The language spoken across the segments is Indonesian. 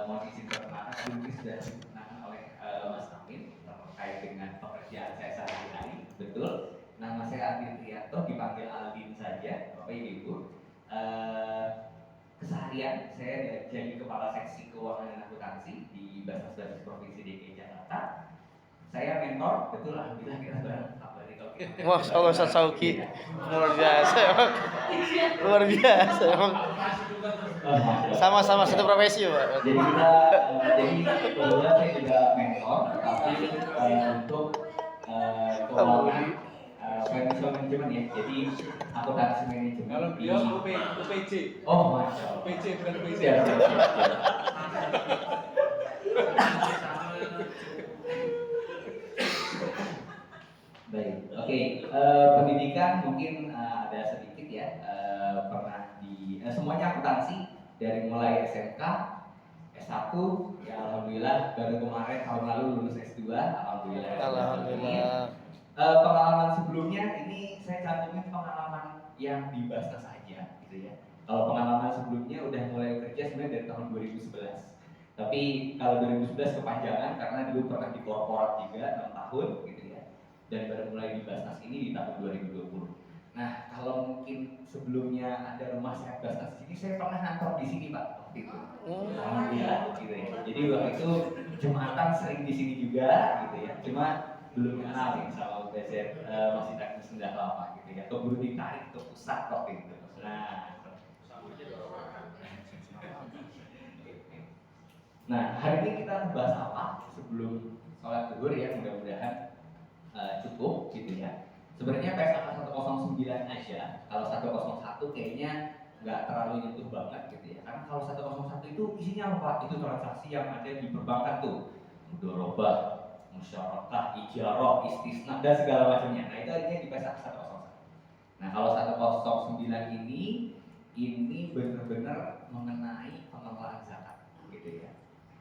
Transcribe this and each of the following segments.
mohon izin perkenalkan, mungkin sudah diperkenalkan oleh Mas Amin terkait dengan pekerjaan saya sehari-hari. Betul, nama saya Aldin Trianto, dipanggil Aldin saja, Bapak Ibu. Keseharian saya jadi Kepala Seksi Keuangan dan Akuntansi di Basnas Provinsi DKI Jakarta. Saya mentor, betul, alhamdulillah kita bareng. Wah, Allah Sauki, luar biasa emang, luar biasa emang. Sama-sama satu profesi Pak. Jadi kita, jadi kebetulan saya juga mentor, tapi untuk keuangan financial management ya. Jadi akuntansi manajemen. Kalau beliau UPJ. Oh, masya Allah. UPJ bukan UPJ. Baik, oke. Pendidikan mungkin ada sedikit ya. Pernah di semuanya akuntansi dari mulai SMK, S1, ya alhamdulillah baru kemarin tahun lalu lulus S2, alhamdulillah. Alhamdulillah. Pengalaman sebelumnya ini saya cantumin pengalaman yang di Basnas saja, gitu ya. Kalau pengalaman sebelumnya udah mulai kerja sebenarnya dari tahun 2011. Tapi kalau 2011 kepanjangan karena dulu pernah di korporat juga 6 tahun, gitu ya. Dan baru mulai di Basnas ini di tahun 2020. Nah, kalau mungkin sebelumnya ada rumah sehat Basnas di sini, saya pernah kantor di sini Pak waktu itu. Alhamdulillah, gitu ya. Jadi waktu itu Jumatan sering di sini juga, gitu ya. Cuma belum kenal nih sama UPZ, masih teknis rendah apa gitu ya. Keburu ditarik ke pusat waktu itu. Nah, hari ini kita bahas apa? Sebelum sholat zuhur ya, mudah-mudahan cukup gitu ya. Sebenarnya PSAK 109 aja, kalau 101 kayaknya nggak terlalu nyentuh banget gitu ya. Karena kalau 101 itu isinya apa? Itu transaksi yang ada di perbankan tuh, mudharabah, musyarakah, ijarah, istisna dan segala macamnya. Nah itu artinya di PSAK 101. Nah kalau 109 ini benar-benar mengenai pengelolaan zakat gitu ya.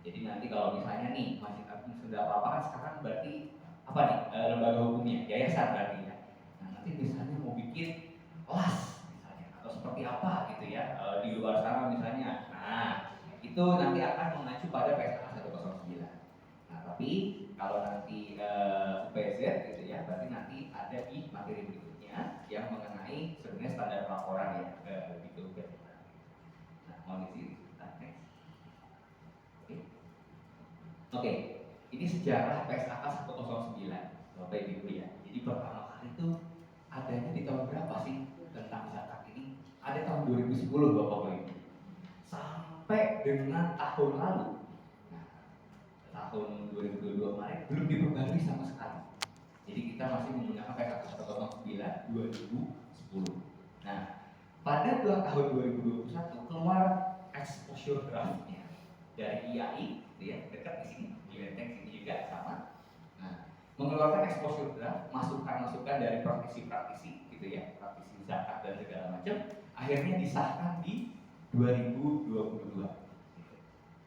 Jadi nanti kalau misalnya nih Masjid Agung sudah apa kan sekarang berarti apa nih lembaga hukumnya, yayasan berarti ya. Nah nanti misalnya mau bikin kelas misalnya atau seperti apa gitu ya di luar sana misalnya. Nah itu nanti akan mengacu pada PSAK 109. Nah tapi kalau nanti UPZ gitu ya, berarti nanti ada di materi berikutnya yang mengenai sebenarnya standar pelaporan ya gitu. Nah mohon izin. Oke, ini sejarah PSAK 109, Bapak Ibu ya. Jadi pertama kali itu adanya di tahun berapa sih tentang zakat ini? Ada tahun 2010 Bapak Ibu. Sampai dengan tahun lalu, nah, tahun 2022 kemarin belum diperbarui sama sekali. Jadi kita masih menggunakan PSAK 109 2010. Nah, pada tahun 2021 keluar exposure draftnya dari IAI, ya, dekat di sini, di Menteng sini juga sama. Nah, mengeluarkan exposure draft, masukan-masukan dari praktisi-praktisi, gitu ya, praktisi zakat dan segala macam, akhirnya disahkan di 2022.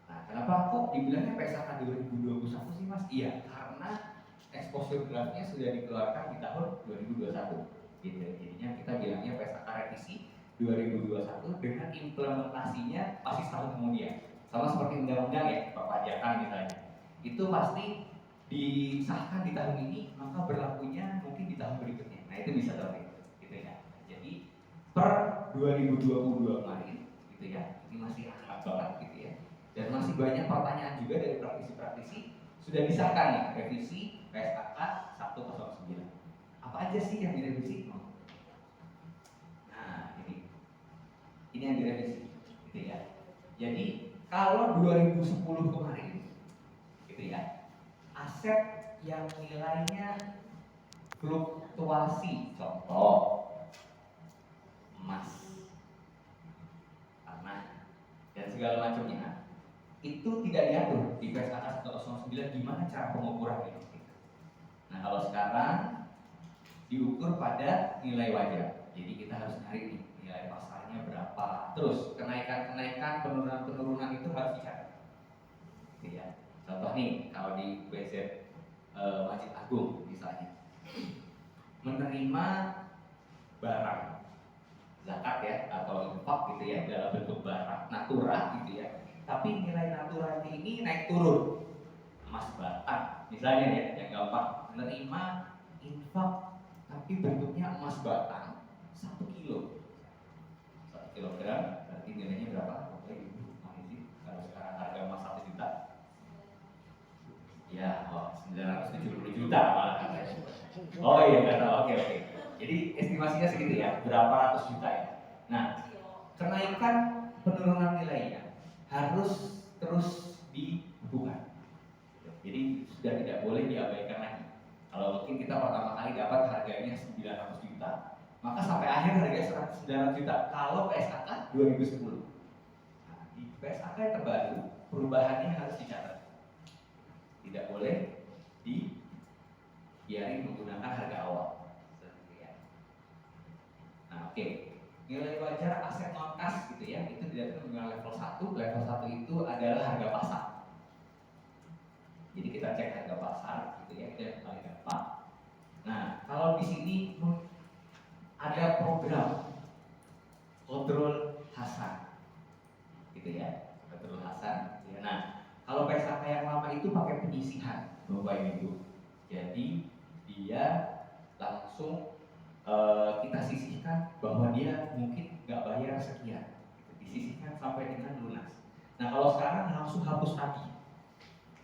Nah, kenapa kok dibilangnya PSAK 2021 sih Mas? Iya, karena exposure draftnya sudah dikeluarkan di tahun 2021. Gitu. Jadinya kita bilangnya PSAK revisi 2021 dengan implementasinya pasti setahun kemudian. Sama seperti undang-undang ya, perpajakan misalnya. Itu pasti disahkan di tahun ini, maka berlakunya mungkin di tahun berikutnya. Nah itu bisa seperti itu, gitu ya. Jadi per 2022 kemarin, gitu ya, ini masih hangat banget gitu ya. Dan masih banyak pertanyaan juga dari praktisi-praktisi sudah disahkan nih revisi PSAK 109. Apa aja sih yang direvisi? Nah ini yang direvisi, gitu ya. Jadi kalau 2010 kemarin, gitu ya, aset yang nilainya fluktuasi, contoh emas, tanah, dan segala macamnya, itu tidak diatur di PSAK 109 gimana cara pengukuran itu. Nah kalau sekarang diukur pada nilai wajar, jadi kita harus nyari nih nilai pasarnya berapa, terus kenaikan-kenaikan, penurunan-penurunan itu harus dicari. Ya. Contoh nih, kalau di BZ Masjid Agung misalnya, menerima barang zakat ya atau infak gitu ya dalam bentuk barang natura gitu ya, tapi nilai natura turun. Emas batangan, misalnya ya, yang gampang, menerima infak tapi bentuknya emas batang 1 kilo, 1 kilogram, berarti nilainya berapa? Oke, ibu, kalau sekarang harga emas 1 juta, ya, 970 juta malah. Oh iya, nggak tahu. Oke. Jadi estimasinya segitu ya, berapa ratus juta ya. Nah, kenaikan penurunan nilainya harus terus dibuka. Jadi sudah tidak boleh diabaikan lagi. Kalau mungkin kita pertama kali dapat harganya 900 juta, maka sampai akhir harganya 900 juta. Kalau PSAK 2010. Nah, di PSAK yang terbaru, perubahannya harus dicatat. Tidak boleh dibiarin menggunakan harga awal. Nah, oke. Nilai wajar aset non kas gitu ya, itu didapat menggunakan level 1. Level 1 itu adalah harga pasar. Jadi kita cek harga pasar gitu ya, itu yang paling gampang. Nah, kalau di sini ada program kontrol Hasan gitu ya, kontrol Hasan gitu ya. Nah, kalau PSAK yang lama itu pakai penyisihan Bapak Ibu. Jadi dia langsung kita sisihkan bahwa dia mungkin nggak bayar sekian, disisihkan sampai dengan lunas. Nah, kalau sekarang langsung hapus tagih.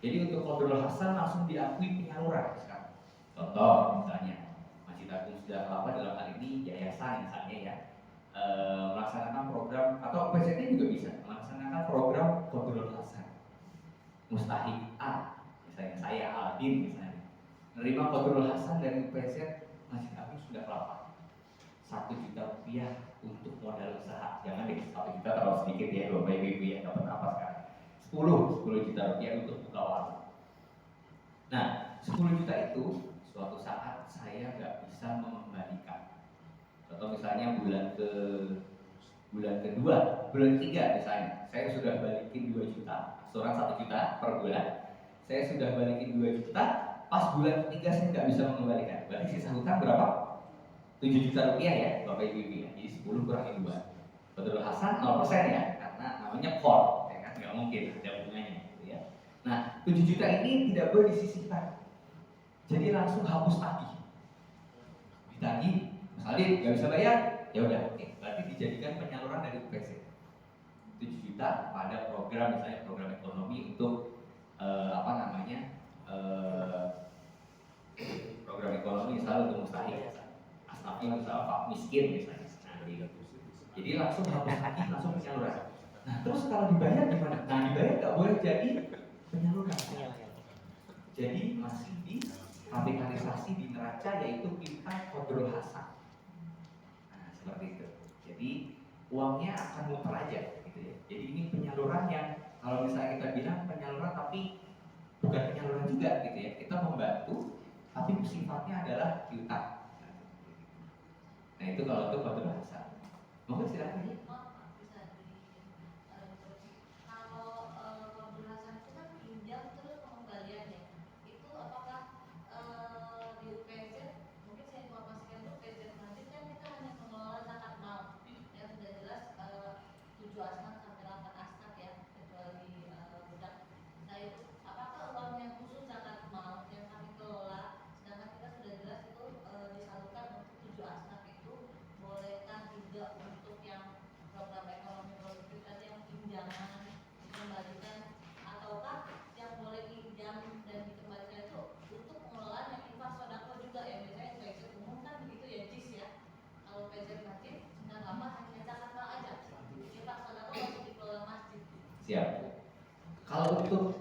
Jadi untuk kontrol Hasan langsung diakui penyaluran sekarang. Contoh misalnya Masjid Agung Sejarah Kelapa dalam hal ini yayasan misalnya ya, melaksanakan program, atau PZT juga bisa melaksanakan program kontrol Hasan. Mustahik A, misalnya saya Aldin misalnya, menerima kontrol Hasan dari PZ Masjid Agung Sejarah Kelapa, 1 juta rupiah untuk modal usaha. Jangan deh, 1 juta terlalu sedikit ya Bapak Ibu ya, dapat apa sekarang? 10 juta rupiah untuk buka warung. Nah, 10 juta itu suatu saat saya nggak bisa mengembalikan. Contoh misalnya bulan kedua, bulan ketiga misalnya, saya sudah balikin 2 juta, setoran 1 juta per bulan. Saya sudah balikin 2 juta, pas bulan ketiga saya nggak bisa mengembalikan. Berarti sisa hutang berapa? 7 juta rupiah ya, Bapak Ibu ya. Jadi 10 kurangi 2. Betul Hasan 0% ya, karena namanya core, ya kan? Nggak mungkin ada bunganya gitu ya. Nah, 7 juta ini tidak boleh disisihkan. Jadi langsung hapus tagih. Ditagih, Mas Aldi nggak bisa bayar, ya udah, oke. Berarti dijadikan penyaluran dari UPC. 7 juta pada program, misalnya program ekonomi untuk program ekonomi misalnya untuk mustahil, asnafi misalnya Pak miskin misalnya. Nah, jadi langsung hapus tagih, langsung penyaluran. Nah, terus kalau dibayar gimana? Nah, dibayar nggak boleh jadi penyaluran. Jadi masih di kapitalisasi di neraca, yaitu kita kontrol Hasan. Nah, seperti itu. Jadi uangnya akan muter aja gitu ya. Jadi ini penyaluran yang kalau misalnya kita bilang penyaluran tapi bukan penyaluran juga gitu ya. Kita membantu tapi sifatnya adalah piutang. Nah, itu kalau untuk kontrol Hasan. Mungkin silakan ya. Siap. Kalau untuk